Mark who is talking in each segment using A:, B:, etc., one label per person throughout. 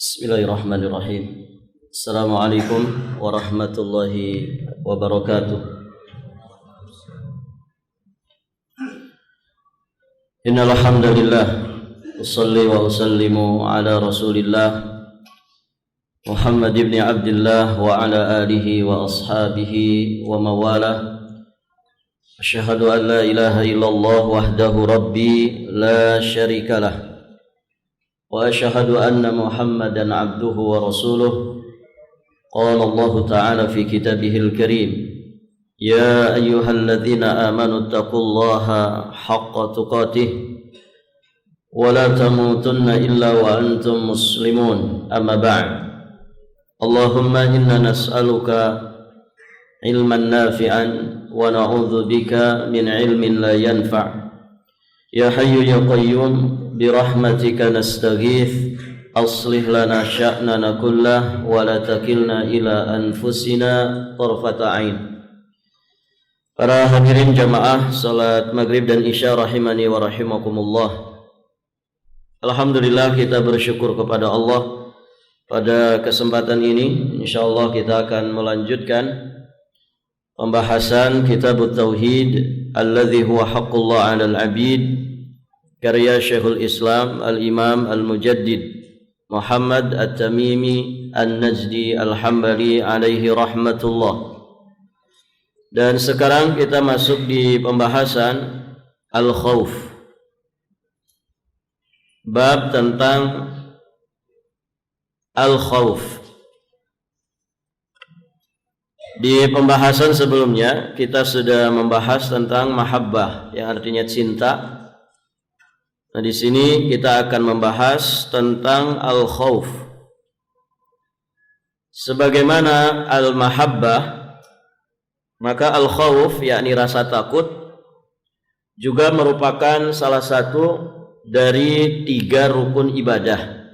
A: Bismillahirrahmanirrahim. Assalamualaikum warahmatullahi wabarakatuh. Innal hamdalillah usolli wa usallimu ala Rasulillah Muhammad ibn Abdullah wa ala alihi wa ashabihi wa mawalah. Asyhadu an la ilaha illallah wahdahu rabbi la syarikalah. Wa asyhadu anna Muhammadan abduhu wa rasuluh. Qala Allah Ta'ala fi kitabihil karim, ya ayyuhalladzina amanu taqullaha haqqa tuqatih wa la tamutunna illa wa antum muslimun. Amma ba'd. Allahumma inna nas'aluka ilman nafi'an wa na'udzu bika min ilmin la yanfa'. Ya hayyu ya qayyum birahmatika nastaghith aslih lana sya'nana kullah wa la takilna ila anfusina tarfata ain. Para hadirin jamaah salat maghrib dan isya rahimani wa rahimakumullah. Alhamdulillah, kita bersyukur kepada Allah. Pada kesempatan ini insyaallah kita akan melanjutkan pembahasan kitab Tauhid alladzi huwa haqqullah 'alal 'abid, karya Syekhul Islam Al-Imam Al-Mujaddid Muhammad At-Tamimi An-Najdi Al-Hambali alaihi rahmatullah. Dan sekarang kita masuk di pembahasan Al-Khawf, bab tentang Al-Khawf. Di pembahasan sebelumnya kita sudah membahas tentang mahabbah, yang artinya cinta. Nah, di sini kita akan membahas tentang al-khauf. Sebagaimana al-mahabbah, maka al-khauf yakni rasa takut juga merupakan salah satu dari 3 rukun ibadah.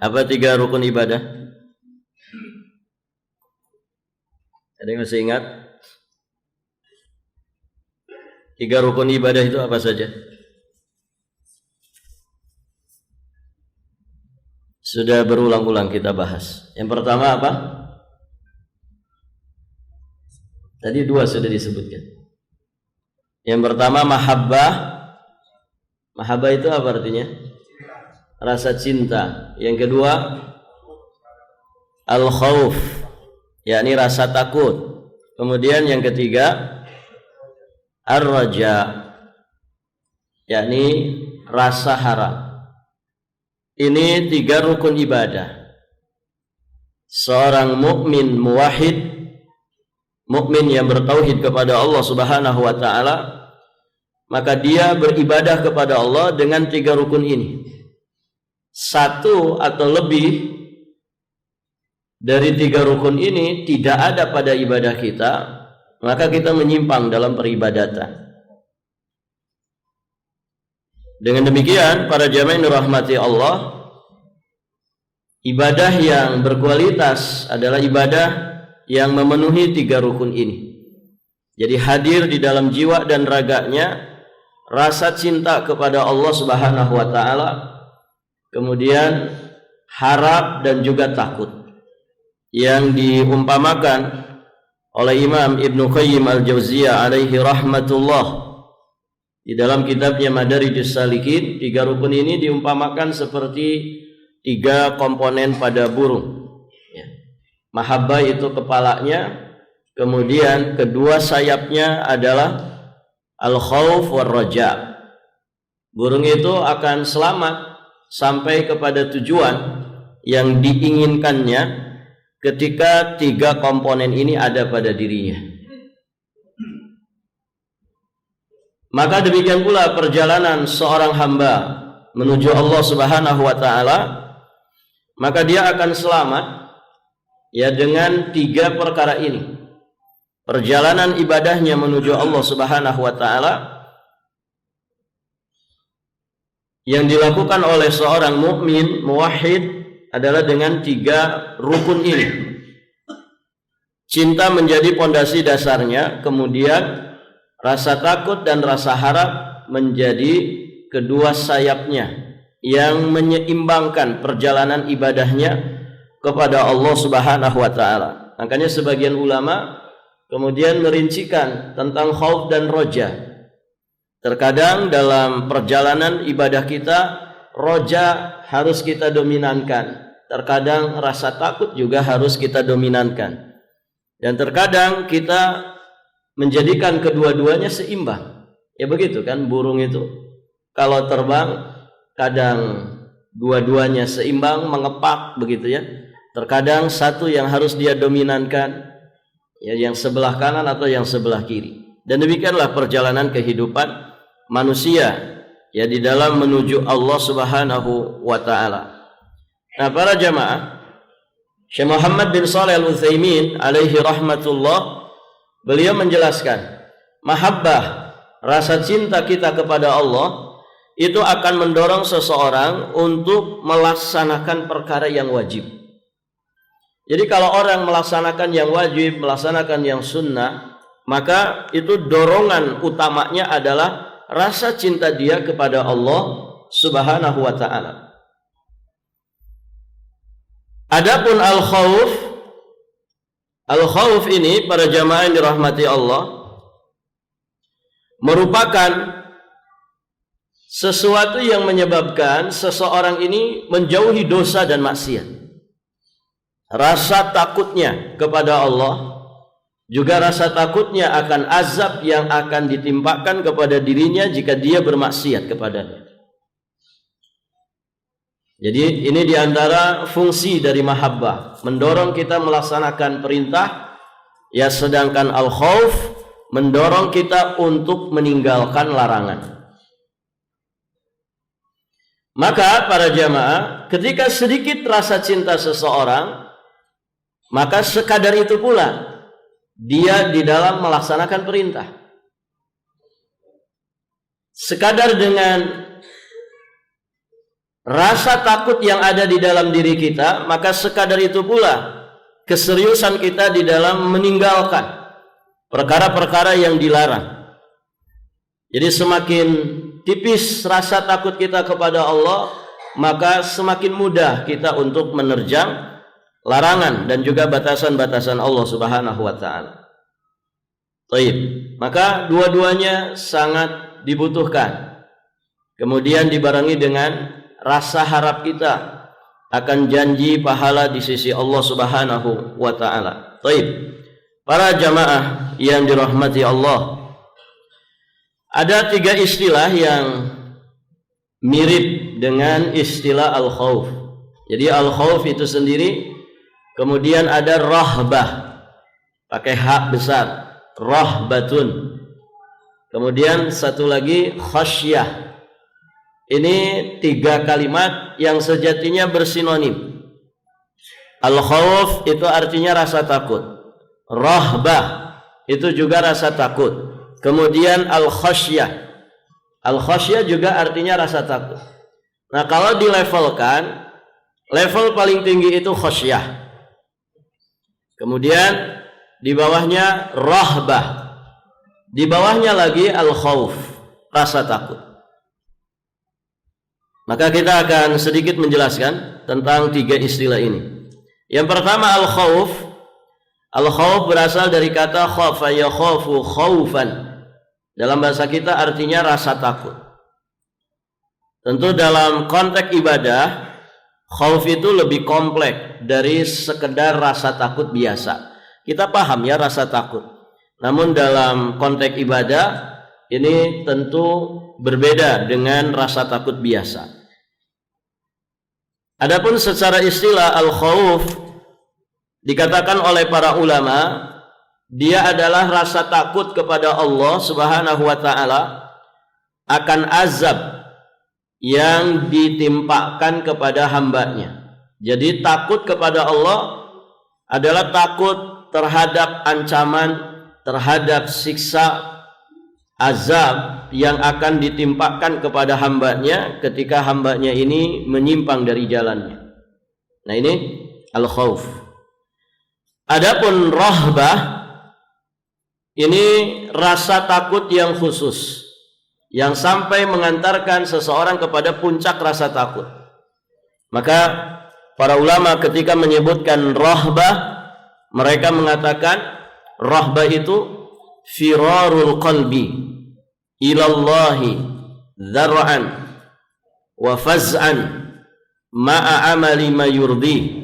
A: Apa 3 rukun ibadah? Ada yang masih ingat? 3 rukun ibadah itu apa saja? Sudah berulang-ulang kita bahas. Yang pertama apa? Tadi 2 sudah disebutkan. Yang pertama mahabbah. Mahabbah itu apa artinya? Rasa cinta. Yang kedua al-khauf, yakni rasa takut. Kemudian yang ketiga ar-raja, yakni rasa harap. Ini 3 rukun ibadah. Seorang mukmin muwahhid, mukmin yang bertauhid kepada Allah Subhanahu wa taala, maka dia beribadah kepada Allah dengan 3 rukun ini. 1 atau lebih dari 3 rukun ini tidak ada pada ibadah kita, maka kita menyimpang dalam peribadatan. Dengan demikian, para jamaah yang dirahmati Allah, ibadah yang berkualitas adalah ibadah yang memenuhi 3 rukun ini. Jadi hadir di dalam jiwa dan raganya rasa cinta kepada Allah Subhanahu wa taala, kemudian harap dan juga takut, yang diumpamakan oleh Imam Ibnu Qayyim Al-Jauziyah alaihi rahmatullah di dalam kitabnya Madarijus Salikin. 3 rukun ini diumpamakan seperti 3 komponen pada burung. Mahabbah itu kepalanya, kemudian kedua sayapnya adalah al-khauf war raja. Burung itu akan selamat sampai kepada tujuan yang diinginkannya ketika 3 komponen ini ada pada dirinya. Maka demikian pula perjalanan seorang hamba menuju Allah Subhanahu wa taala, maka dia akan selamat ya dengan 3 perkara ini. Perjalanan ibadahnya menuju Allah Subhanahu wa taala yang dilakukan oleh seorang mukmin muwahhid adalah dengan 3 rukun ini. Cinta menjadi pondasi dasarnya, kemudian rasa takut dan rasa harap menjadi kedua sayapnya, yang menyeimbangkan perjalanan ibadahnya kepada Allah Subhanahu wa taala. Makanya sebagian ulama kemudian merincikan tentang khauf dan roja. Terkadang dalam perjalanan ibadah kita, roja harus kita dominankan. Terkadang rasa takut juga harus kita dominankan. Dan terkadang kita menjadikan kedua-duanya seimbang. Ya begitu kan, burung itu kalau terbang kadang dua-duanya seimbang, mengepak begitu ya. Terkadang satu yang harus dia dominankan, ya, yang sebelah kanan atau yang sebelah kiri. Dan demikianlah perjalanan kehidupan manusia ya di dalam menuju Allah Subhanahu wa taala. Nah, para jamaah, Syekh Muhammad bin Shalih Al-Utsaimin alaihi rahmatullah, beliau menjelaskan mahabbah, rasa cinta kita kepada Allah itu akan mendorong seseorang untuk melaksanakan perkara yang wajib. Jadi kalau orang melaksanakan yang wajib, melaksanakan yang sunnah, maka itu dorongan utamanya adalah rasa cinta dia kepada Allah Subhanahu wa ta'ala. Adapun al-khauf ini para jamaah yang dirahmati Allah merupakan sesuatu yang menyebabkan seseorang ini menjauhi dosa dan maksiat. Rasa takutnya kepada Allah, juga rasa takutnya akan azab yang akan ditimpakan kepada dirinya jika dia bermaksiat kepadanya. Jadi ini diantara fungsi dari mahabbah, mendorong kita melaksanakan perintah, ya, sedangkan al-khauf mendorong kita untuk meninggalkan larangan. Maka para jamaah, ketika sedikit rasa cinta seseorang, maka sekadar itu pula dia di dalam melaksanakan perintah. Sekadar dengan rasa takut yang ada di dalam diri kita, maka sekadar itu pula keseriusan kita di dalam meninggalkan perkara-perkara yang dilarang. Jadi semakin tipis rasa takut kita kepada Allah, maka semakin mudah kita untuk menerjang larangan dan juga batasan-batasan Allah Subhanahu wa ta'ala. Baik, maka dua-duanya sangat dibutuhkan. Kemudian dibarengi dengan rasa harap kita akan janji pahala di sisi Allah Subhanahu wa ta'ala. Baik, para jamaah yang dirahmati Allah, ada 3 istilah yang mirip dengan istilah al-khauf. Jadi al-khauf itu sendiri, kemudian ada rahbah, pakai hak besar, rahbatun. Kemudian satu lagi khasyah. Ini 3 kalimat yang sejatinya bersinonim. Al-khauf itu artinya rasa takut. Rahbah itu juga rasa takut. Kemudian al-khasyah. Al-khasyah juga artinya rasa takut. Nah, kalau dilevelkan, level paling tinggi itu khasyah. Kemudian di bawahnya rahbah. Di bawahnya lagi al-khauf, rasa takut. Maka kita akan sedikit menjelaskan tentang 3 istilah ini. Yang pertama al-khauf. Al-khauf berasal dari kata khafa yakhafu khaufan. Dalam bahasa kita artinya rasa takut. Tentu dalam konteks ibadah, khauf itu lebih kompleks dari sekedar rasa takut biasa. Kita paham ya rasa takut. Namun dalam konteks ibadah ini tentu berbeda dengan rasa takut biasa. Adapun secara istilah al-khauf dikatakan oleh para ulama, dia adalah rasa takut kepada Allah Subhanahu wa ta'ala akan azab yang ditimpakan kepada hambanya. Jadi takut kepada Allah adalah takut terhadap ancaman, terhadap siksa azab yang akan ditimpakan kepada hambanya ketika hambanya ini menyimpang dari jalannya. Nah, ini al-khauf. Adapun rahbah, ini rasa takut yang khusus. yang sampai mengantarkan seseorang kepada puncak rasa takut. Maka para ulama ketika menyebutkan rahbah, mereka mengatakan rahbah itu firarul qalbi ilallahi dzar'an wa faz'an ma'a amali ma yurdi.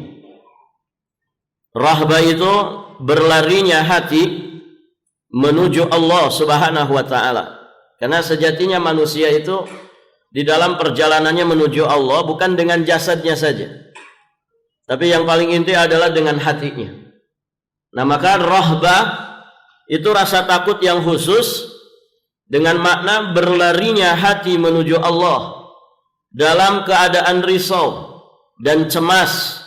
A: Rahbah itu berlarinya hati menuju Allah Subhanahu wa taala. Karena sejatinya manusia itu di dalam perjalanannya menuju Allah bukan dengan jasadnya saja, tapi yang paling inti adalah dengan hatinya. Nah, maka rahbah itu rasa takut yang khusus dengan makna berlarinya hati menuju Allah dalam keadaan risau dan cemas,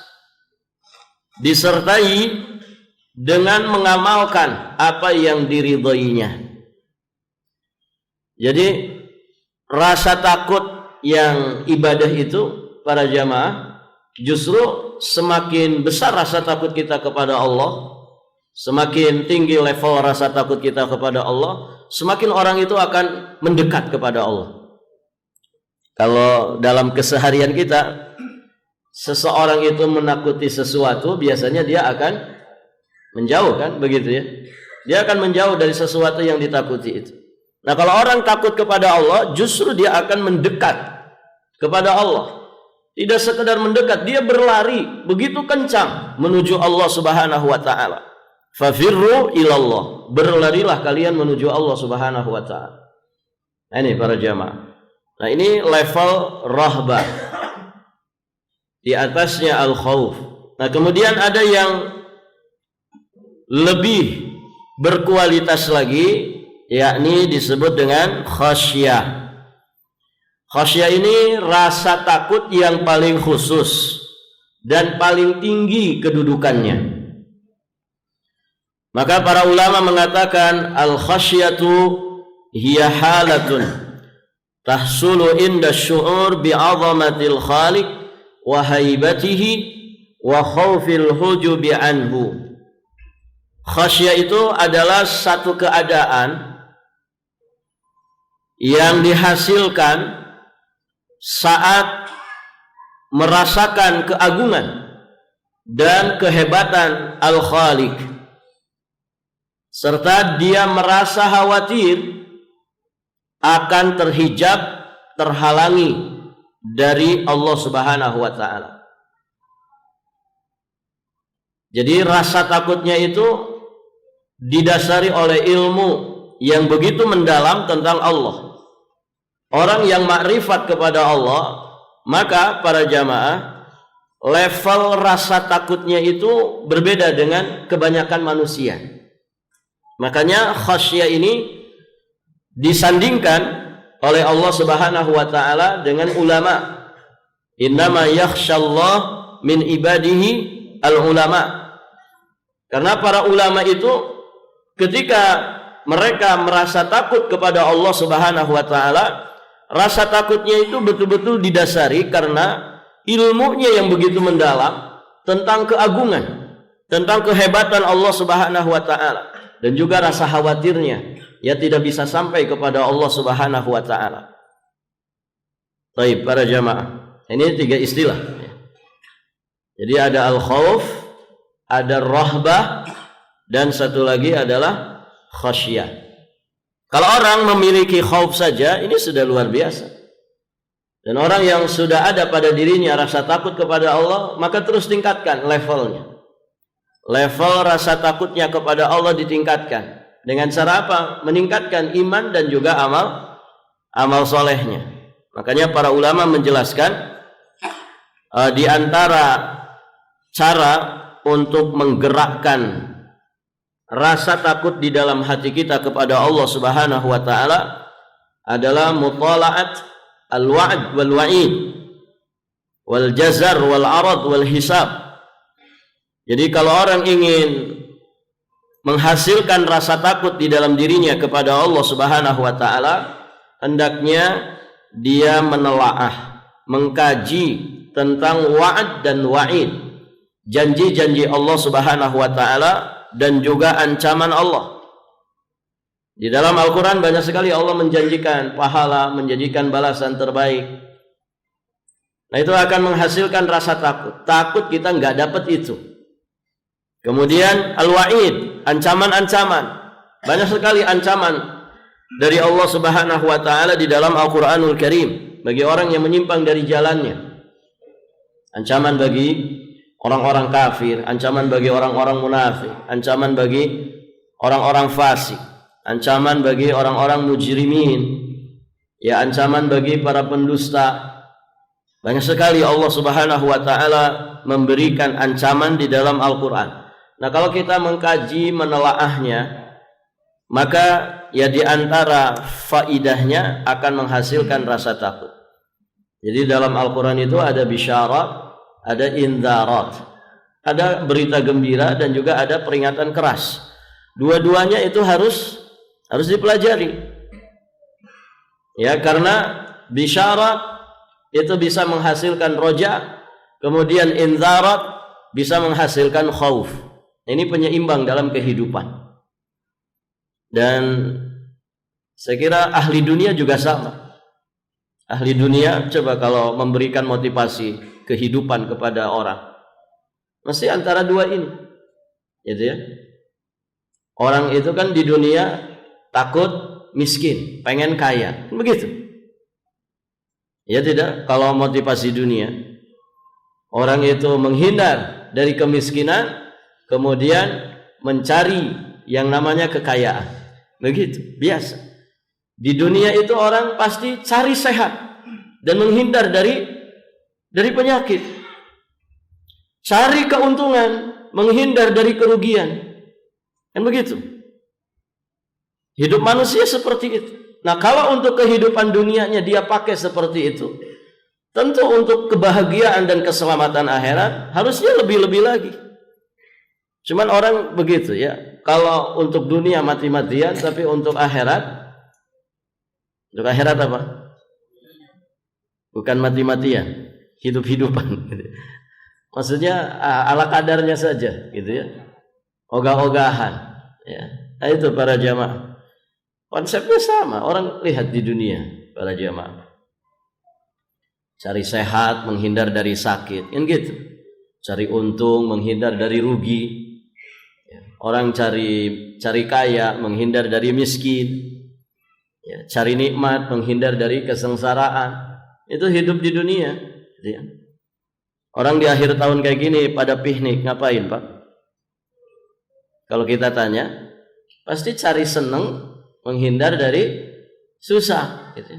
A: disertai dengan mengamalkan apa yang diridhoinya. Jadi rasa takut yang ibadah itu para jamaah, justru semakin besar rasa takut kita kepada Allah, semakin tinggi level rasa takut kita kepada Allah, semakin orang itu akan mendekat kepada Allah. Kalau dalam keseharian kita, seseorang itu menakuti sesuatu, biasanya dia akan menjauh, kan begitu ya. Dia akan menjauh dari sesuatu yang ditakuti itu. Nah, kalau orang takut kepada Allah, justru dia akan mendekat kepada Allah. Tidak sekedar mendekat, dia berlari begitu kencang menuju Allah Subhanahu wa taala. Fafirru ilallah, berlarilah kalian menuju Allah Subhanahu wa taala. Nah, ini para jamaah. Nah, ini level rahbah. Di atasnya al-khauf. Nah, kemudian ada yang lebih berkualitas lagi, yakni disebut dengan khasyah. Khasyah ini rasa takut yang paling khusus dan paling tinggi kedudukannya. Maka para ulama mengatakan al-khasyatu hiya halatun tahsulu inda syu'ur bi'azamatil khaliq wa haibatihi wa khawfil hujubi anhu. Khasyah itu adalah satu keadaan yang dihasilkan saat merasakan keagungan dan kehebatan Al-Khaliq, serta dia merasa khawatir akan terhijab, terhalangi dari Allah Subhanahu wa taala. Jadi rasa takutnya itu didasari oleh ilmu yang begitu mendalam tentang Allah. Orang yang makrifat kepada Allah, maka para jamaah, level rasa takutnya itu berbeda dengan kebanyakan manusia. Makanya khasyah ini disandingkan oleh Allah Subhanahu wa taala dengan ulama. Innama yakhsyallah min ibadihi al-ulama. Karena para ulama itu ketika mereka merasa takut kepada Allah Subhanahu wa taala, rasa takutnya itu betul-betul didasari karena ilmunya yang begitu mendalam tentang keagungan, tentang kehebatan Allah Subhanahu wa taala, dan juga rasa khawatirnya ya tidak bisa sampai kepada Allah Subhanahu wa taala. Baik para jamaah, ini tiga istilah. Jadi ada al-khauf, ada rahbah, dan satu lagi adalah khasyah. Kalau orang memiliki khauf saja, ini sudah luar biasa. Dan orang yang sudah ada pada dirinya rasa takut kepada Allah, maka terus tingkatkan levelnya. Level rasa takutnya kepada Allah ditingkatkan. Dengan cara apa? Meningkatkan iman dan juga amal solehnya. Makanya para ulama menjelaskan di antara cara untuk menggerakkan rasa takut di dalam hati kita kepada Allah Subhanahu wa taala adalah mutala'at al-wa'd wal wa'id wal jazar wal arad wal hisab. Jadi kalau orang ingin menghasilkan rasa takut di dalam dirinya kepada Allah Subhanahu wa taala, hendaknya dia menelaah, mengkaji tentang wa'd dan wa'id, janji-janji Allah Subhanahu wa taala dan juga ancaman Allah. Di dalam Al-Quran banyak sekali Allah menjanjikan pahala, menjanjikan balasan terbaik. Nah, itu akan menghasilkan rasa takut. Takut kita nggak dapat itu. Kemudian al-wa'id, ancaman-ancaman. Banyak sekali ancaman dari Allah Subhanahu wa taala di dalam Al-Qur'anul Karim bagi orang yang menyimpang dari jalannya. Ancaman bagi orang-orang kafir, ancaman bagi orang-orang munafik, ancaman bagi orang-orang fasik, ancaman bagi orang-orang mujrimin, ya, ancaman bagi para pendusta. Banyak sekali Allah Subhanahu wa taala memberikan ancaman di dalam Al-Qur'an. Nah, kalau kita mengkaji menelaahnya, maka ya di antara faidahnya akan menghasilkan rasa takut. Jadi dalam Al-Qur'an itu ada bisyarat, ada indharat, ada berita gembira dan juga ada peringatan keras. Dua-duanya itu harus dipelajari. Ya, karena bisyarat itu bisa menghasilkan roja, kemudian indharat bisa menghasilkan khauf. Ini penyeimbang dalam kehidupan. Dan saya kira ahli dunia juga sama. Ahli dunia coba kalau memberikan motivasi kehidupan kepada orang, mesti antara dua ini, gitu ya. Orang itu kan di dunia takut miskin, pengen kaya, begitu. Ya tidak, kalau motivasi dunia, orang itu menghindar dari kemiskinan, kemudian mencari yang namanya kekayaan. Begitu, biasa. Di dunia itu orang pasti cari sehat dan menghindar dari penyakit. Cari keuntungan, menghindar dari kerugian. Kan begitu. Hidup manusia seperti itu. Nah, kalau untuk kehidupan dunianya dia pakai seperti itu, tentu untuk kebahagiaan dan keselamatan akhirat harusnya lebih-lebih lagi. Cuman orang begitu ya. Kalau untuk dunia mati-matian, tapi untuk akhirat apa? Bukan mati-matian, hidup-hidupan. Maksudnya ala kadarnya saja, gitu ya. Ogah-ogahan. Ya. Nah, itu para jamaah. Konsepnya sama. Orang lihat di dunia, para jamaah. Cari sehat, menghindar dari sakit, kan gitu. Cari untung, menghindar dari rugi. Orang cari kaya, menghindar dari miskin, ya, cari nikmat, menghindar dari kesengsaraan. Itu hidup di dunia, ya. Orang di akhir tahun kayak gini pada piknik, ngapain Pak? Kalau kita tanya, pasti cari seneng, menghindar dari susah, gitu.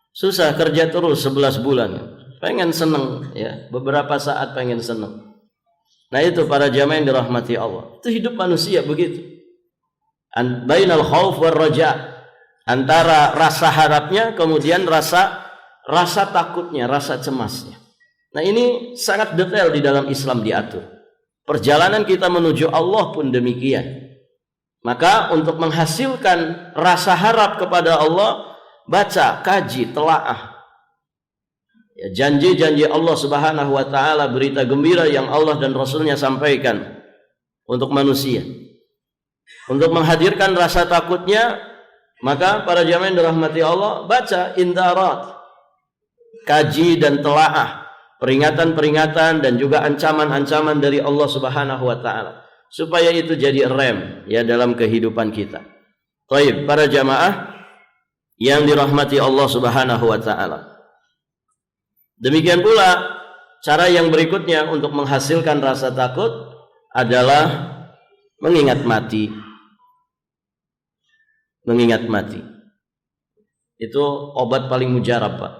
A: Susah, kerja terus 11 bulan, pengen seneng, ya, beberapa saat pengen seneng. Nah, itu para jamaah yang dirahmati Allah. Itu hidup manusia begitu. Bainal khauf war raja. Antara rasa harapnya kemudian rasa takutnya, rasa cemasnya. Nah, ini sangat detail di dalam Islam diatur. Perjalanan kita menuju Allah pun demikian. Maka untuk menghasilkan rasa harap kepada Allah, baca, kaji, telaah. Ya, janji-janji Allah Subhanahu wa taala, berita gembira yang Allah dan Rasulnya sampaikan untuk manusia. Untuk menghadirkan rasa takutnya, maka para jamaah yang dirahmati Allah, baca indharat, kaji dan telaah peringatan-peringatan dan juga ancaman-ancaman dari Allah Subhanahu wa taala, supaya itu jadi rem ya dalam kehidupan kita. Baik, para jamaah yang dirahmati Allah Subhanahu wa taala. Demikian pula cara yang berikutnya untuk menghasilkan rasa takut adalah mengingat mati. Mengingat mati. Itu obat paling mujarab, Pak.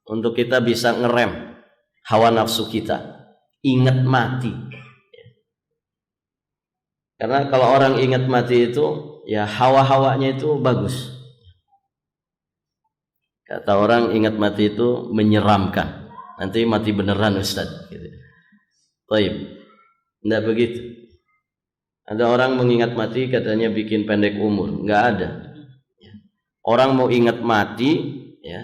A: Untuk kita bisa ngerem hawa nafsu kita. Ingat mati. Karena kalau orang ingat mati itu, ya hawa-hawanya itu bagus. Kata orang ingat mati itu menyeramkan. Nanti mati beneran Ustaz. Gitu. Baik. Tidak begitu. Ada orang mengingat mati katanya bikin pendek umur. Nggak ada. Orang mau ingat mati, ya,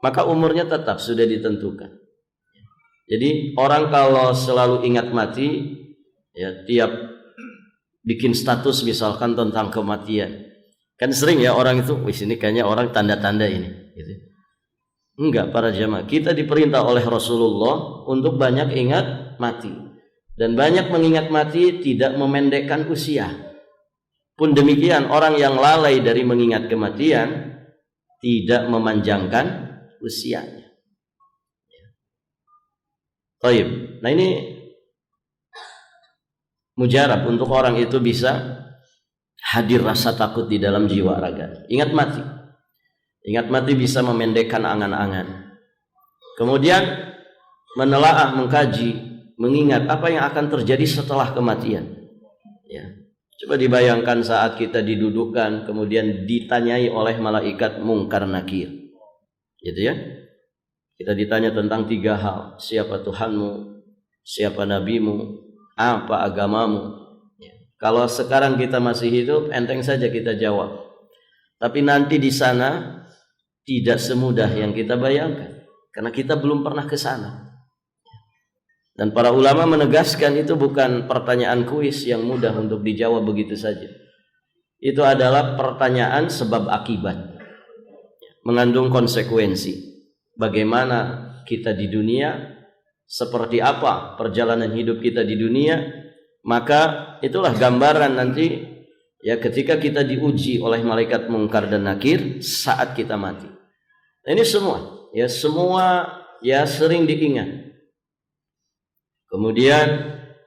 A: maka umurnya tetap sudah ditentukan. Jadi orang kalau selalu ingat mati, ya, tiap bikin status misalkan tentang kematian, Kan sering ya orang itu, wis ini kayaknya orang tanda-tanda ini gitu. Enggak, para jamaah, kita diperintah oleh Rasulullah untuk banyak ingat mati. Dan banyak mengingat mati tidak memendekkan usia. Pun demikian, orang yang lalai dari mengingat kematian tidak memanjangkan usianya. Baik. Nah ini mujarab untuk orang itu bisa hadir rasa takut di dalam jiwa raga. Ingat mati. Ingat mati bisa memendekkan angan-angan. Kemudian menelaah, mengkaji, mengingat apa yang akan terjadi setelah kematian. Ya. Coba dibayangkan saat kita didudukkan, kemudian ditanyai oleh malaikat mungkar nakir. Gitu ya. Kita ditanya tentang 3 hal. Siapa Tuhanmu? Siapa nabimu? Apa agamamu? Ya. Kalau sekarang kita masih hidup, enteng saja kita jawab. Tapi nanti di sana tidak semudah yang kita bayangkan. Karena kita belum pernah ke sana. Dan para ulama menegaskan itu bukan pertanyaan kuis yang mudah untuk dijawab begitu saja. Itu adalah pertanyaan sebab akibat. Mengandung konsekuensi. Bagaimana kita di dunia, seperti apa perjalanan hidup kita di dunia, maka itulah gambaran nanti ya ketika kita diuji oleh malaikat mungkar dan nakir saat kita mati. Nah, ini semua ya sering diingat. Kemudian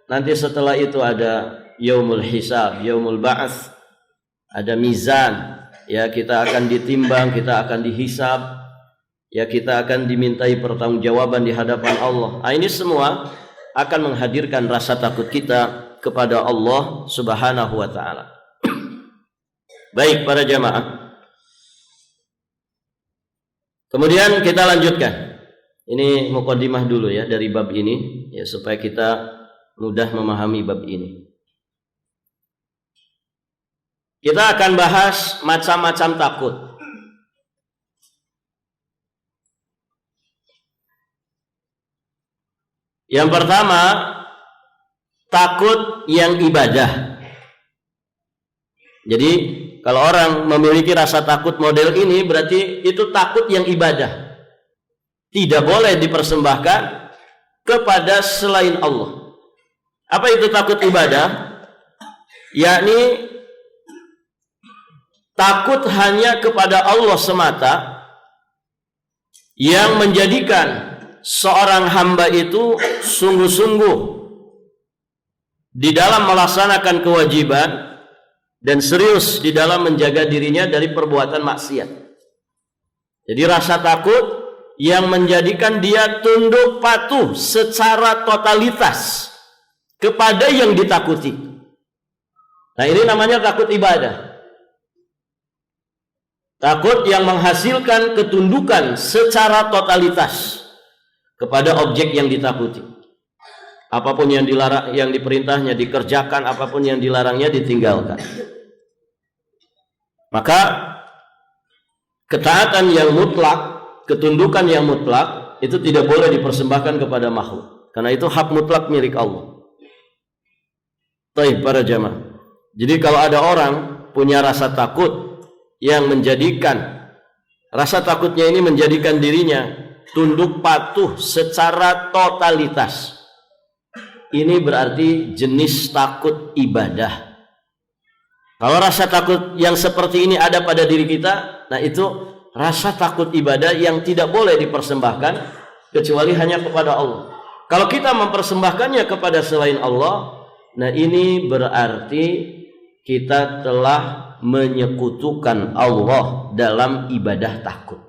A: nanti setelah itu ada yaumul hisab, yaumul ba'ats, ada mizan, ya kita akan ditimbang, kita akan dihisab, ya kita akan dimintai pertanggungjawaban di hadapan Allah. Nah, ini semua akan menghadirkan rasa takut kita kepada Allah Subhanahu wa taala. Baik para jamaah. Kemudian kita lanjutkan. Ini mukadimah dulu ya dari bab ini ya supaya kita mudah memahami bab ini. Kita akan bahas macam-macam takut. Yang pertama, takut yang ibadah. Jadi kalau orang memiliki rasa takut model ini berarti itu takut yang ibadah. Tidak boleh dipersembahkan kepada selain Allah. Apa itu takut ibadah? Yakni takut hanya kepada Allah semata yang menjadikan seorang hamba itu sungguh-sungguh di dalam melaksanakan kewajiban dan serius di dalam menjaga dirinya dari perbuatan maksiat. Jadi rasa takut yang menjadikan dia tunduk patuh secara totalitas kepada yang ditakuti. Nah, ini namanya takut ibadah. Takut yang menghasilkan ketundukan secara totalitas kepada objek yang ditakuti. Apapun yang dilarang, yang diperintahnya dikerjakan, apapun yang dilarangnya ditinggalkan. Maka ketaatan yang mutlak, ketundukan yang mutlak itu tidak boleh dipersembahkan kepada makhluk. Karena itu hak mutlak milik Allah. Baik para jamaah. Jadi kalau ada orang punya rasa takut yang menjadikan rasa takutnya ini menjadikan dirinya tunduk patuh secara totalitas. Ini berarti jenis takut ibadah. Kalau rasa takut yang seperti ini ada pada diri kita, nah itu rasa takut ibadah yang tidak boleh dipersembahkan kecuali hanya kepada Allah. Kalau kita mempersembahkannya kepada selain Allah, nah ini berarti kita telah menyekutukan Allah dalam ibadah takut.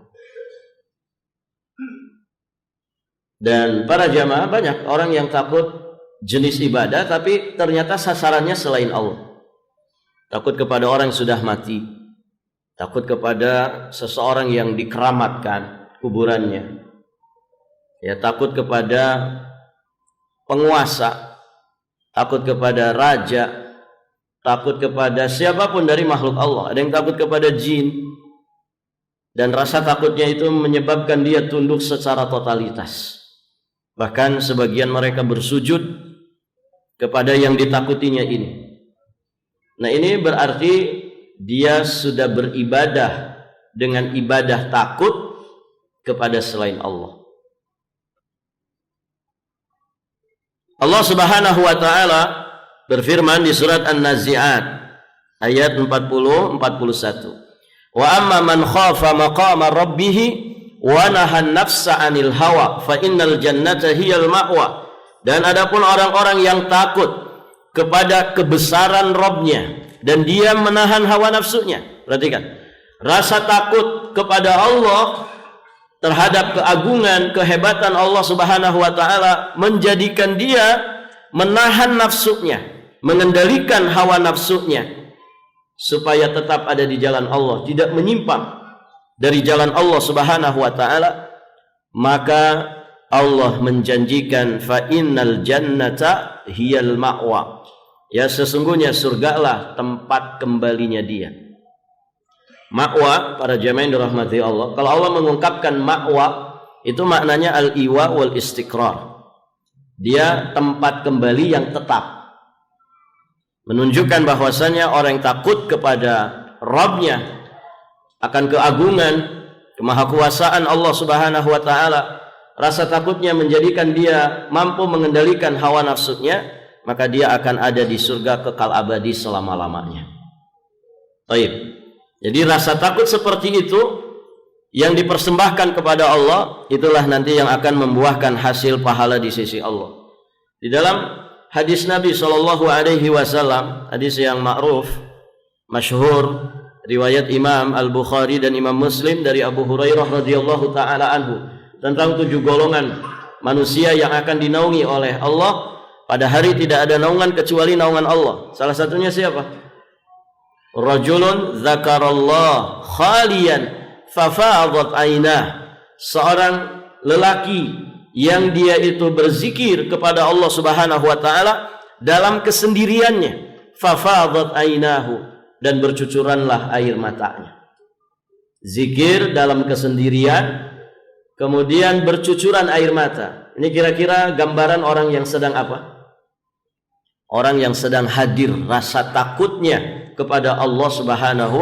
A: Dan para jamaah banyak orang yang takut jenis ibadah tapi ternyata sasarannya selain Allah. Takut kepada orang yang sudah mati, takut kepada seseorang yang dikeramatkan kuburannya, ya takut kepada penguasa, takut kepada raja, takut kepada siapapun dari makhluk Allah. Ada yang takut kepada jin, dan rasa takutnya itu menyebabkan dia tunduk secara totalitas. Bahkan sebagian mereka bersujud kepada yang ditakutinya ini. Nah ini berarti dia sudah beribadah dengan ibadah takut kepada selain Allah. Allah Subhanahu wa taala berfirman di surat An-Nazi'at ayat 40-41. Wa amma man khafa maqama rabbih wa nahan nafsa 'anil hawa fa innal jannata hiyal ma'wa. Dan adapun orang-orang yang takut kepada kebesaran Rabb-nya dan dia menahan hawa nafsunya. Perhatikan, rasa takut kepada Allah, terhadap keagungan, kehebatan Allah Subhanahu wa taala menjadikan dia menahan nafsunya, mengendalikan hawa nafsunya supaya tetap ada di jalan Allah, tidak menyimpang dari jalan Allah Subhanahu wa taala. Maka Allah menjanjikan fa innal jannata hiyal ma'wa. Ya, sesungguhnya surgalah tempat kembalinya dia. Ma'wa, para jamaah yang dirahmati Allah, kalau Allah mengungkapkan ma'wa, itu maknanya al-iwa wal istiqrar. Dia tempat kembali yang tetap, menunjukkan bahwasanya orang yang takut kepada Rabb-nya, akan keagungan, kemahakuasaan Allah Subhanahu wa taala, rasa takutnya menjadikan dia mampu mengendalikan hawa nafsunya, maka dia akan ada di surga kekal abadi selama-lamanya. Baik. Jadi rasa takut seperti itu yang dipersembahkan kepada Allah, itulah nanti yang akan membuahkan hasil pahala di sisi Allah. Di dalam hadis Nabi SAW, hadis yang ma'ruf, masyhur, riwayat Imam Al-Bukhari dan Imam Muslim dari Abu Hurairah radhiyallahu taala anhu, tentang 7 golongan manusia yang akan dinaungi oleh Allah pada hari tidak ada naungan kecuali naungan Allah. Salah satunya siapa? Rajulun zakarallah khalian fafadat ainah. Seorang lelaki yang dia itu berzikir kepada Allah Subhanahu wa taala dalam kesendiriannya, fafadat ainahu, dan bercucuranlah air matanya. Zikir dalam kesendirian, kemudian bercucuran air mata. Ini kira-kira gambaran orang yang sedang apa? Orang yang sedang hadir rasa takutnya kepada Allah Subhanahu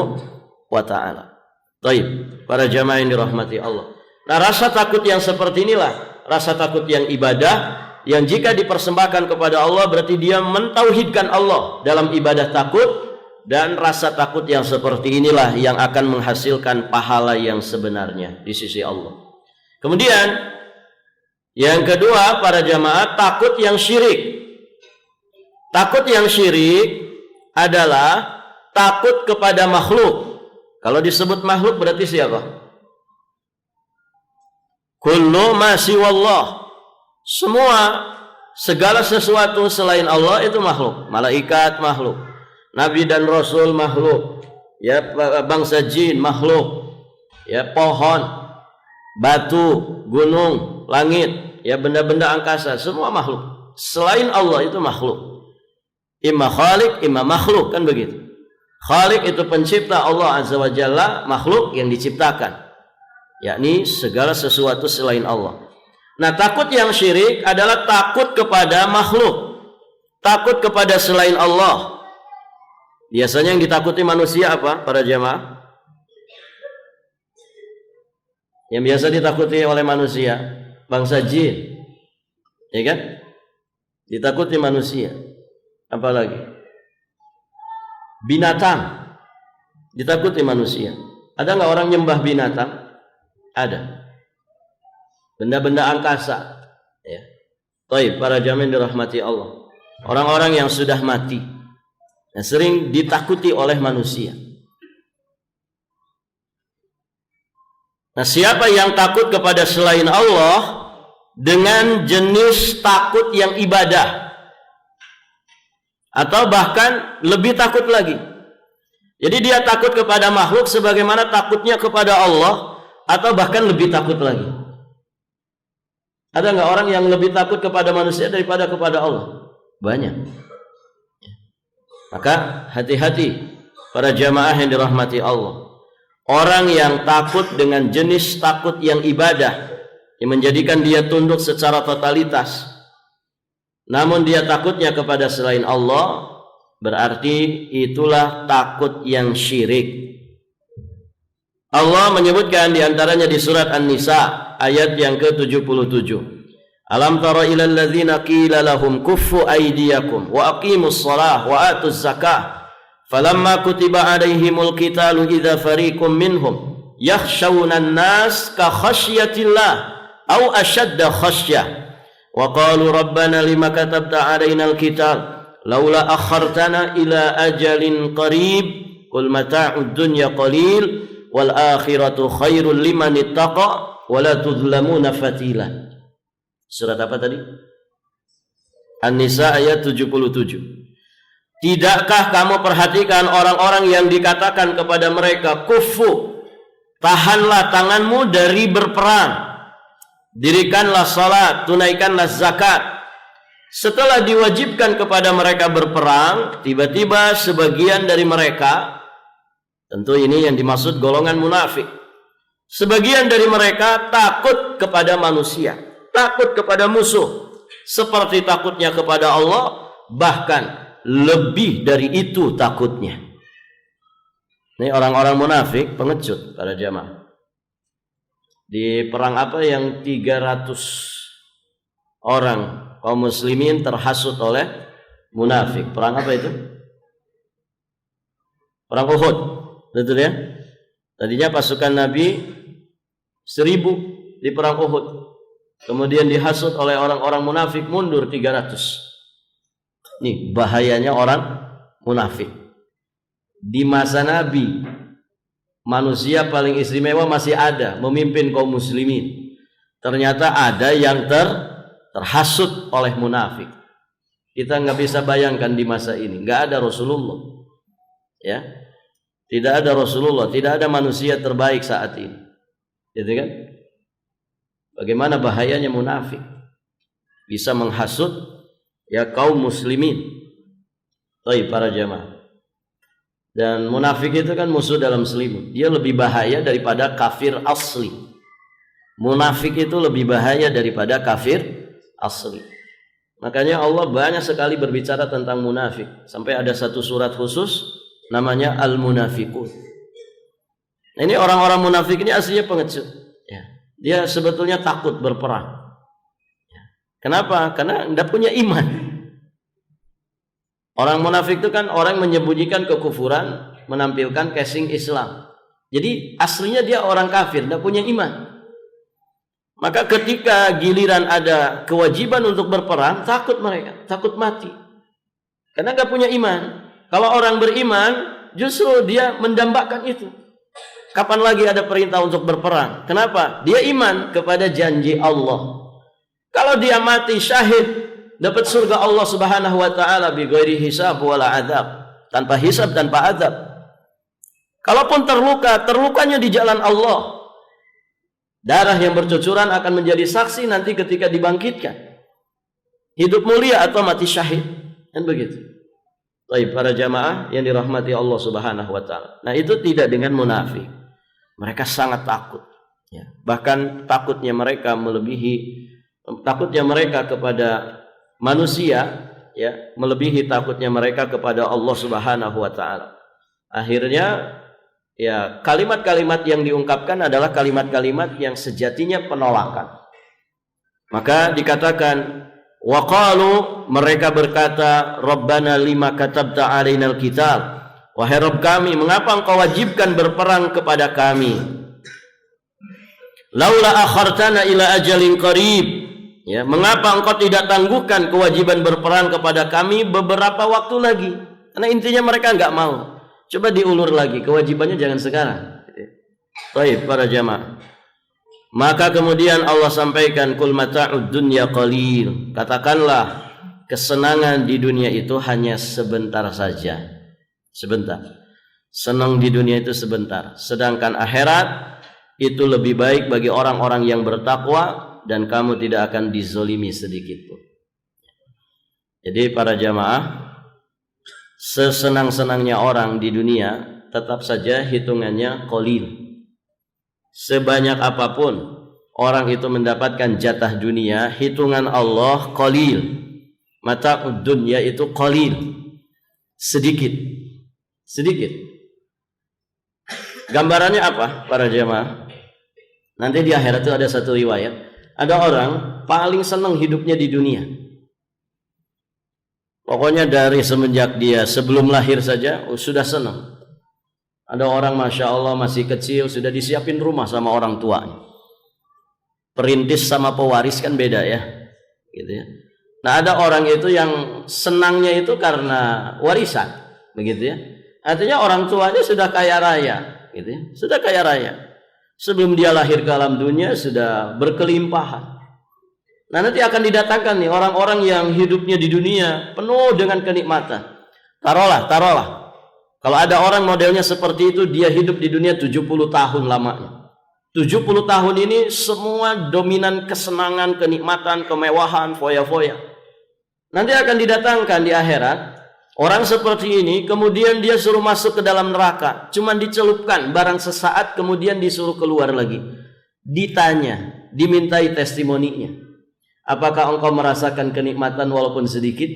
A: wa taala. Baik, para jamaah yang dirahmati Allah. Nah, rasa takut yang seperti inilah rasa takut yang ibadah, yang jika dipersembahkan kepada Allah berarti dia mentauhidkan Allah dalam ibadah takut, dan rasa takut yang seperti inilah yang akan menghasilkan pahala yang sebenarnya di sisi Allah. Kemudian yang kedua, para jamaah, takut yang syirik. Takut yang syirik adalah takut kepada makhluk. Kalau disebut makhluk berarti siapa? Kullu ma siwallah. Semua, segala sesuatu selain Allah itu makhluk. Malaikat makhluk, nabi dan rasul makhluk, ya, bangsa jin makhluk, ya, pohon, batu, gunung, langit, ya, benda-benda angkasa, semua makhluk. Selain Allah itu makhluk. Imma khaliq, imma makhluk, kan begitu. Khaliq itu pencipta, Allah Azza wa Jalla makhluk yang diciptakan, yakni segala sesuatu selain Allah. Nah, takut yang syirik adalah takut kepada makhluk, takut kepada selain Allah. Biasanya yang ditakuti manusia apa, para jamaah? Yang biasa ditakuti oleh manusia, bangsa jin, ya kan? Ditakuti manusia. Apalagi binatang ditakuti manusia. Ada nggak orang nyembah binatang? Ada. Benda-benda angkasa, ya. Baik, para jamaah dirahmati Allah. Orang-orang yang sudah mati, yang sering ditakuti oleh manusia. Nah, siapa yang takut kepada selain Allah dengan jenis takut yang ibadah, atau bahkan lebih takut lagi. Jadi dia takut kepada makhluk sebagaimana takutnya kepada Allah, atau bahkan lebih takut lagi. Ada nggak orang yang lebih takut kepada manusia daripada kepada Allah? Banyak. Maka hati-hati para jamaah yang dirahmati Allah. Orang yang takut dengan jenis takut yang ibadah, yang menjadikan dia tunduk secara totalitas, namun dia takutnya kepada selain Allah, Berarti itulah takut yang syirik. Allah menyebutkan diantaranya di surat An-Nisa ayat yang ke-77. Alam tara ilal ladzina qila lahum kuffu aydiyakum wa aqimus shalah wa atuz zakah falamma kutiba alaihimul qitalu idza fariqum minhum yakhshawna an-nas ka khasyatillah aw ashadda khasyah wa qalu rabbana lima katabta alaina al-qital laula akhartana ila ajalin qarib qul mata'ud dunya qalil wal akhiratu khairul liman ittaqa wa la tudlamuna fatila. Surat apa tadi? An-Nisa ayat 77. Tidakkah kamu perhatikan orang-orang yang dikatakan kepada mereka kufu, tahanlah tanganmu dari berperang, dirikanlah salat, tunaikanlah zakat. Setelah diwajibkan kepada mereka berperang, tiba-tiba sebagian dari mereka, tentu ini yang dimaksud golongan munafik, sebagian dari mereka takut kepada manusia, takut kepada musuh, seperti takutnya kepada Allah, bahkan lebih dari itu takutnya. Ini orang-orang munafik pengecut para jamaah. Di perang apa yang 300 orang kaum muslimin terhasut oleh munafik? Perang apa itu? Perang Uhud, betul ya? Tadinya pasukan Nabi 1000 di perang Uhud. Kemudian dihasut oleh orang-orang munafik, mundur 300. Nih bahayanya orang munafik. Di masa Nabi, manusia paling istimewa masih ada, memimpin kaum muslimin. Ternyata ada yang terhasut oleh munafik. Kita nggak bisa bayangkan di masa ini, nggak ada Rasulullah, ya, tidak ada Rasulullah, tidak ada manusia terbaik saat ini, gitu kan? Bagaimana bahayanya munafik, bisa menghasut ya kaum muslimin. Baik para jamaah. Dan munafik itu kan musuh dalam selimut. Dia lebih bahaya daripada kafir asli. Munafik itu lebih bahaya daripada kafir asli. Makanya Allah banyak sekali berbicara tentang munafik. Sampai ada satu surat khusus namanya Al-Munafiqun. Nah, ini orang-orang munafik ini aslinya pengecut. Ya. Dia sebetulnya takut berperang. Ya. Kenapa? Karena tidak punya iman. Orang munafik itu kan orang menyembunyikan kekufuran, menampilkan casing Islam. Jadi aslinya dia orang kafir, tidak punya iman. Maka ketika giliran ada kewajiban untuk berperang, takut mereka, takut mati. Karena nggak punya iman. Kalau orang beriman, justru dia mendambakan itu. Kapan lagi ada perintah untuk berperang? Kenapa? Dia iman kepada janji Allah. Kalau dia mati syahid, dapat surga Allah Subhanahu wa taala bi ghairi hisab wala adzab, tanpa hisab, tanpa azab. Kalaupun terluka, terlukanya di jalan Allah. Darah yang bercucuran akan menjadi saksi nanti ketika dibangkitkan. Hidup mulia atau mati syahid. Kan begitu. Baik para jamaah yang dirahmati Allah Subhanahu wa taala. Nah, itu tidak dengan munafik. Mereka sangat takut, ya. Bahkan takutnya mereka melebihi takutnya mereka kepada manusia, ya, melebihi takutnya mereka kepada Allah Subhanahu wa taala. Akhirnya ya kalimat-kalimat yang diungkapkan adalah kalimat-kalimat yang sejatinya penolakan. Maka dikatakan waqalu, mereka berkata, Rabbana lima katabta alainal qital, wahai Rabb kami, mengapa engkau wajibkan berperang kepada kami? Laula akhartana ila ajalin qarib, ya, mengapa engkau tidak tangguhkan kewajiban berperang kepada kami beberapa waktu lagi? Karena intinya mereka nggak mau. Coba diulur lagi, kewajibannya jangan sekarang. Baik para jamaah. Maka kemudian Allah sampaikan, kul mata'ud dunya qalil. Katakanlah, kesenangan di dunia itu hanya sebentar saja. Sebentar. Senang di dunia itu sebentar. Sedangkan akhirat itu lebih baik bagi orang-orang yang bertakwa, dan kamu tidak akan dizolimi sedikit pun. Jadi para jamaah, sesenang-senangnya orang di dunia tetap saja hitungannya qalil. Sebanyak apapun orang itu mendapatkan jatah dunia, hitungan Allah qalil. Mata'ud dunya itu qalil. sedikit. Sedikit. Gambarannya apa para jemaah? Nanti di akhirat itu ada satu riwayat, ada orang paling senang hidupnya di dunia. Pokoknya dari semenjak dia sebelum lahir saja sudah senang. Ada orang Masya Allah masih kecil sudah disiapin rumah sama orang tuanya. Perintis sama pewaris kan beda ya, gitu ya. Nah ada orang itu yang senangnya itu karena warisan, begitu ya. Artinya orang tuanya sudah kaya raya, gitu ya. Sudah kaya raya. Sebelum dia lahir ke alam dunia sudah berkelimpahan. Nah nanti akan didatangkan nih orang-orang yang hidupnya di dunia penuh dengan kenikmatan. Taruhlah. Kalau ada orang modelnya seperti itu, dia hidup di dunia 70 tahun lamanya. 70 tahun ini semua dominan kesenangan, kenikmatan, kemewahan, foya-foya. Nanti akan didatangkan di akhirat orang seperti ini, kemudian dia suruh masuk ke dalam neraka, cuman dicelupkan barang sesaat, kemudian disuruh keluar lagi. Ditanya, dimintai testimoninya. Apakah engkau merasakan kenikmatan walaupun sedikit?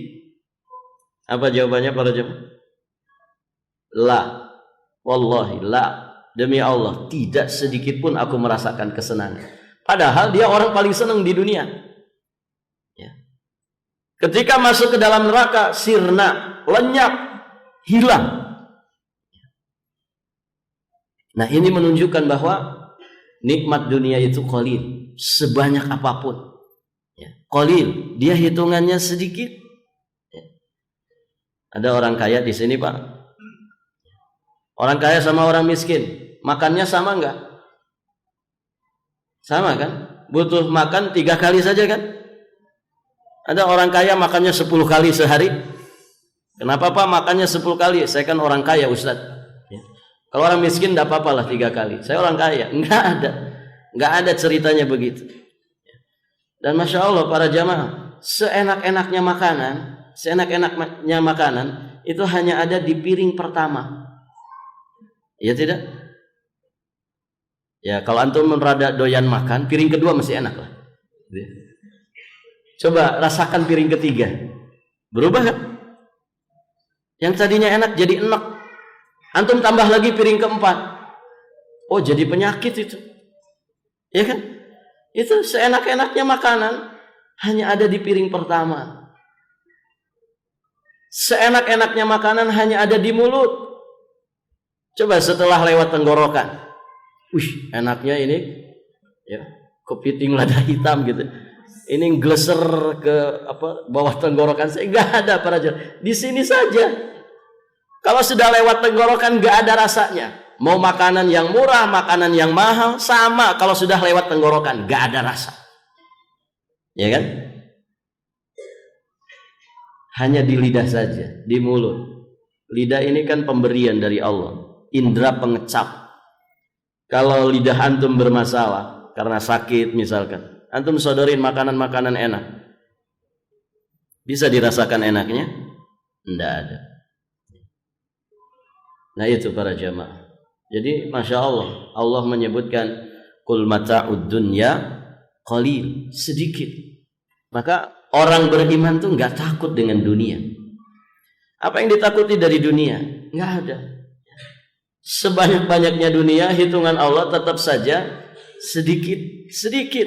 A: Apa jawabannya para jemaah? La, wallahi la. Demi Allah, tidak sedikit pun aku merasakan kesenangan. Padahal dia orang paling senang di dunia. Ya. Ketika masuk ke dalam neraka, sirna, lenyap, hilang. Nah ini menunjukkan bahwa nikmat dunia itu qalil, sebanyak apapun. Ya. Qalil, dia hitungannya sedikit. Ya. Ada orang kaya di sini Pak. Orang kaya sama orang miskin, makannya sama enggak? Sama kan? Butuh makan 3 kali saja kan? Ada orang kaya makannya 10 kali sehari. Kenapa Pak makannya 10 kali? Saya kan orang kaya Ustaz. Ya. Kalau orang miskin enggak apa-apa lah 3 kali. Saya orang kaya. Enggak ada ceritanya begitu. Dan Masya Allah para jamaah, seenak-enaknya makanan itu hanya ada di piring pertama. Ya tidak? Ya kalau antum merada doyan makan, piring kedua masih enak lah. Coba rasakan piring ketiga, berubah kan? Yang tadinya enak jadi enak. Antum tambah lagi piring keempat, oh jadi penyakit itu, ya kan? Itu seenak-enaknya makanan hanya ada di piring pertama. Seenak-enaknya makanan hanya ada di mulut. Coba setelah lewat tenggorokan, wih enaknya ini, ya kepiting lada hitam gitu. Ini gleser ke bawah tenggorokan saya nggak ada para jemaah. Di sini saja. Kalau sudah lewat tenggorokan nggak ada rasanya. Mau makanan yang murah, makanan yang mahal sama. Kalau sudah lewat tenggorokan nggak ada rasa. Ya kan? Hanya di lidah saja, di mulut. Lidah ini kan pemberian dari Allah. Indra pengecap. Kalau lidah antum bermasalah karena sakit misalkan, antum sodorin makanan-makanan enak, bisa dirasakan enaknya? Tidak ada. Nah itu para jamaah. Jadi Masya Allah, Allah menyebutkan Qul mata'ud dunya qalil, sedikit. Maka orang beriman tuh nggak takut dengan dunia. Apa yang ditakuti dari dunia? Nggak ada. Sebanyak-banyaknya dunia, hitungan Allah tetap saja sedikit.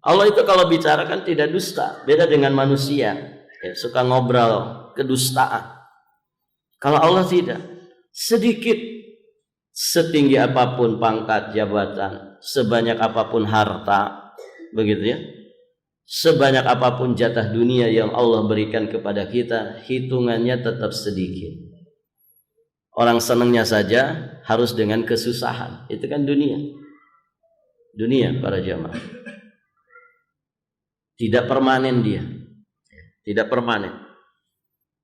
A: Allah itu kalau bicara kan tidak dusta, beda dengan manusia, ya, suka ngobrol kedustaan. Kalau Allah tidak, sedikit, setinggi apapun pangkat jabatan, sebanyak apapun harta, begitu ya, sebanyak apapun jatah dunia yang Allah berikan kepada kita, hitungannya tetap sedikit. Orang senangnya saja harus dengan kesusahan. Itu kan dunia. Dunia para jamaah. Tidak permanen dia. Tidak permanen.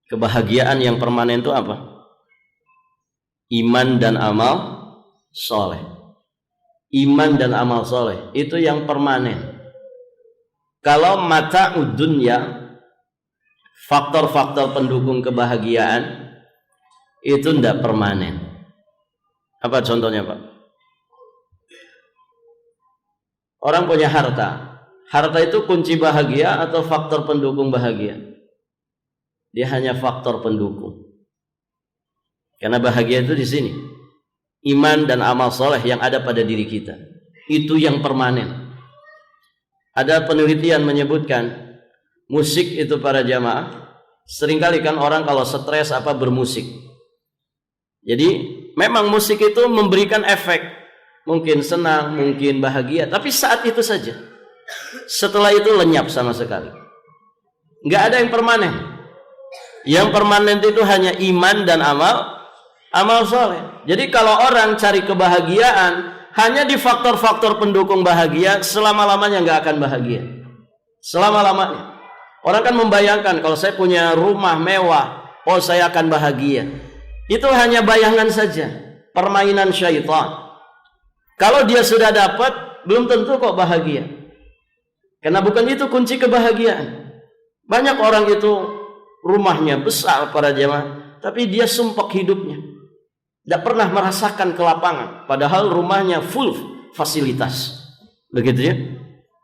A: Kebahagiaan yang permanen itu apa? Iman dan amal soleh. Iman dan amal soleh. Itu yang permanen. Kalau mata'ud dunya, faktor-faktor pendukung kebahagiaan, itu tidak permanen. Apa contohnya Pak? Orang punya harta. Harta itu kunci bahagia atau faktor pendukung bahagia? Dia hanya faktor pendukung. Karena bahagia itu di sini. Iman dan amal soleh yang ada pada diri kita. Itu yang permanen. Ada penelitian menyebutkan musik itu para jamaah, seringkali kan orang kalau stres bermusik. Jadi memang musik itu memberikan efek, mungkin senang, mungkin bahagia, tapi saat itu saja. Setelah itu lenyap sama sekali. Nggak ada yang permanen. Yang permanen itu hanya iman dan amal soleh. Jadi kalau orang cari kebahagiaan hanya di faktor-faktor pendukung bahagia, selama-lamanya nggak akan bahagia. Selama-lamanya. Orang kan membayangkan kalau saya punya rumah mewah, oh saya akan bahagia. Itu hanya bayangan saja, permainan syaitan. Kalau dia sudah dapat, belum tentu kok bahagia. Karena bukan itu kunci kebahagiaan. Banyak orang itu rumahnya besar para jemaah, tapi dia sumpek hidupnya. Tidak pernah merasakan kelapangan, padahal rumahnya full fasilitas. Begitu ya.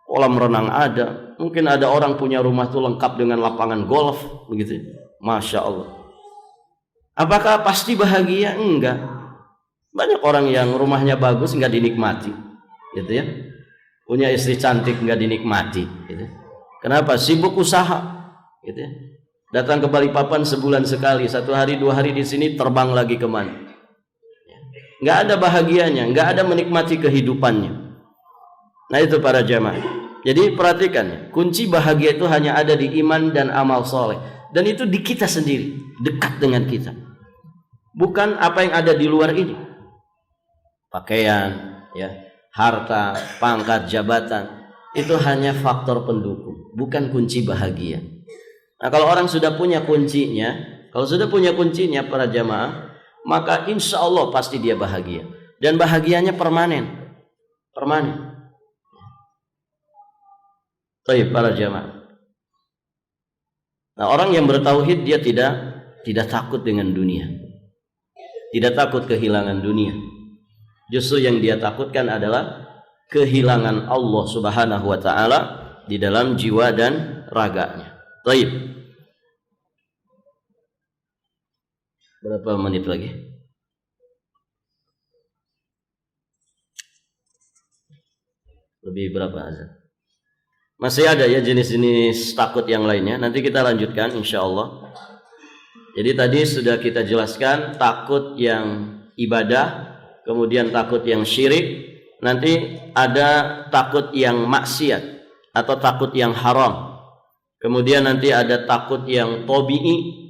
A: Kolam renang ada, mungkin ada orang punya rumah itu lengkap dengan lapangan golf, begitu ya. Masya Allah. Apakah pasti bahagia? Enggak. Banyak orang yang rumahnya bagus nggak dinikmati, gitu ya. Punya istri cantik nggak dinikmati, gitu. Kenapa? Sibuk usaha, gitu ya. Datang ke Balikpapan sebulan sekali, 1 hari 2 hari di sini, terbang lagi kemana? Nggak ada bahagianya, nggak ada menikmati kehidupannya. Nah itu para jamaah. Jadi perhatikan, kunci bahagia itu hanya ada di iman dan amal soleh, dan itu di kita sendiri, dekat dengan kita. Bukan apa yang ada di luar ini. Pakaian, ya, harta, pangkat, jabatan, itu hanya faktor pendukung, bukan kunci bahagia. Nah kalau orang sudah punya kuncinya, para jamaah, maka insya Allah pasti dia bahagia. Dan bahagianya permanen. Baik para jamaah. Nah orang yang bertauhid dia tidak takut dengan dunia. Tidak takut kehilangan dunia. Justru yang dia takutkan adalah kehilangan Allah Subhanahu wa taala di dalam jiwa dan raganya. Baik. Berapa menit lagi? Lebih berapa azan? Masih ada ya jenis-jenis takut yang lainnya. Nanti kita lanjutkan insya Allah. Jadi tadi sudah kita jelaskan takut yang ibadah, kemudian takut yang syirik. Nanti ada takut yang maksiat atau takut yang haram. Kemudian nanti ada takut yang tobi'i.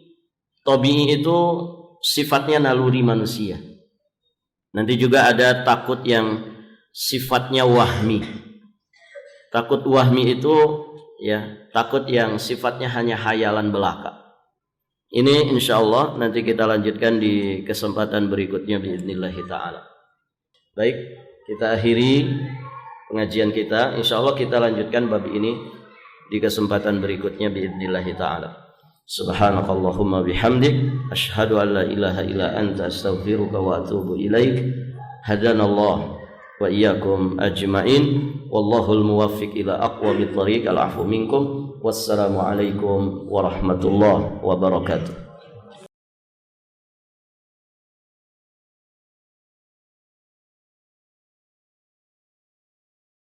A: Tobi'i itu sifatnya naluri manusia. Nanti juga ada takut yang sifatnya wahmi. Takut wahmi itu ya takut yang sifatnya hanya hayalan belaka. Ini insya Allah nanti kita lanjutkan di kesempatan berikutnya biidznillah ta'ala. Baik, kita akhiri pengajian kita. Insya Allah kita lanjutkan bab ini di kesempatan berikutnya biidznillah ta'ala. Subhanakallahumma bihamdik asyhadu an la ilaha illa anta astaghfiruka wa atubu ilaik. Hadanallah wa iyyakum ajmain. Wallahul muwaffiq ila aqwamit thariq. Al-'afwu minkum. Wassalamu alaikum warahmatullahi wabarakatuh.